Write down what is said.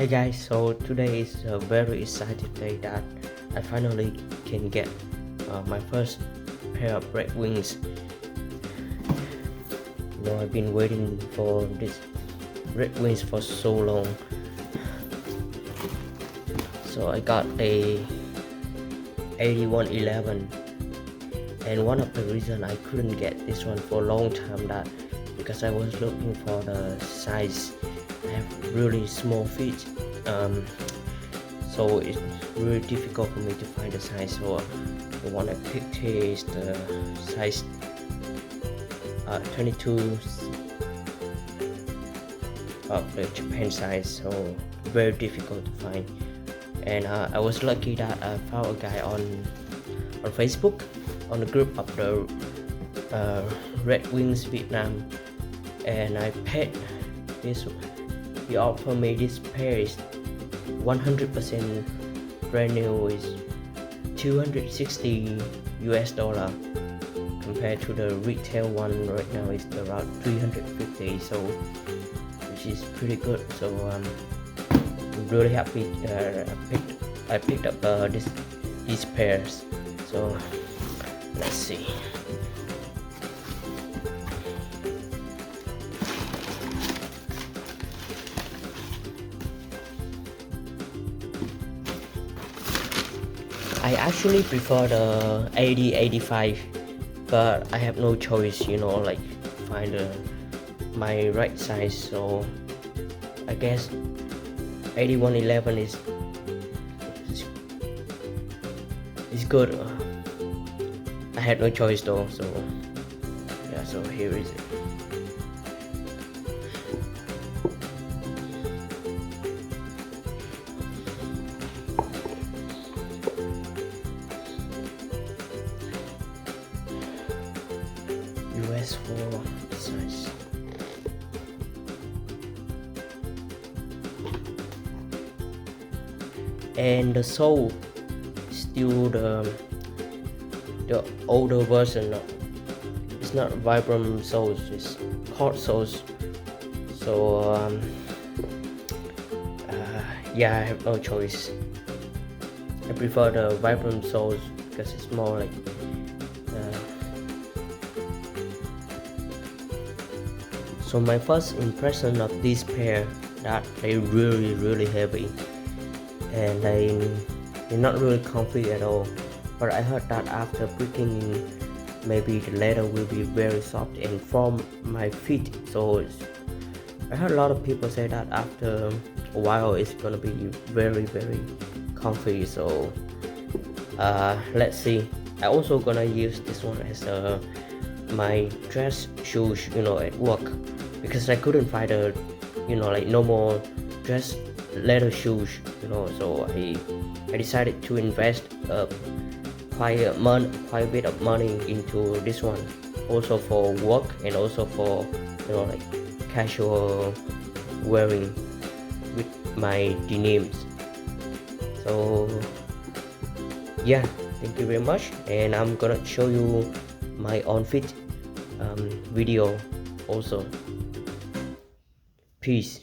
Hey guys, so today is a very exciting day that I finally can get my first pair of red wings. I've been waiting for this red wings for so long. So I got a 8111, and one of the reasons I couldn't get this one for a long time that because I was looking for the size. I have really small feet, so it's really difficult for me to find the size. So the one I picked is the size 22 of the Japan size, so very difficult to find. And I was lucky that I found a guy on Facebook on the group of the Red Wings Vietnam, and I paid this. He offered me this pair is 100% brand new, is $260 compared to the retail one right now is around 350, so which is pretty good. So I'm really happy I picked up these pairs. So let's see. I actually prefer the 80-85, but I have no choice, like find my right size. So I guess 8111 is good. I had no choice though, so yeah, so here is it. US for size. And the sole is still the older version. It's not Vibram soles, it's cord soles. So yeah, I have no choice. I prefer the Vibram soles because it's more like so my first impression of this pair that they're really heavy and they're not really comfy at all. But I heard that after breathing in, maybe the leather will be very soft and form my feet. So I heard a lot of people say that after a while it's gonna be very comfy. So let's see. I also gonna use this one as my dress shoes, at work, because I couldn't find a like normal dress leather shoes, so I decided to invest quite a bit of money into this one, also for work and also for like casual wearing with my denims. So yeah, thank you very much, and I'm gonna show you my on-fit video also. Peace.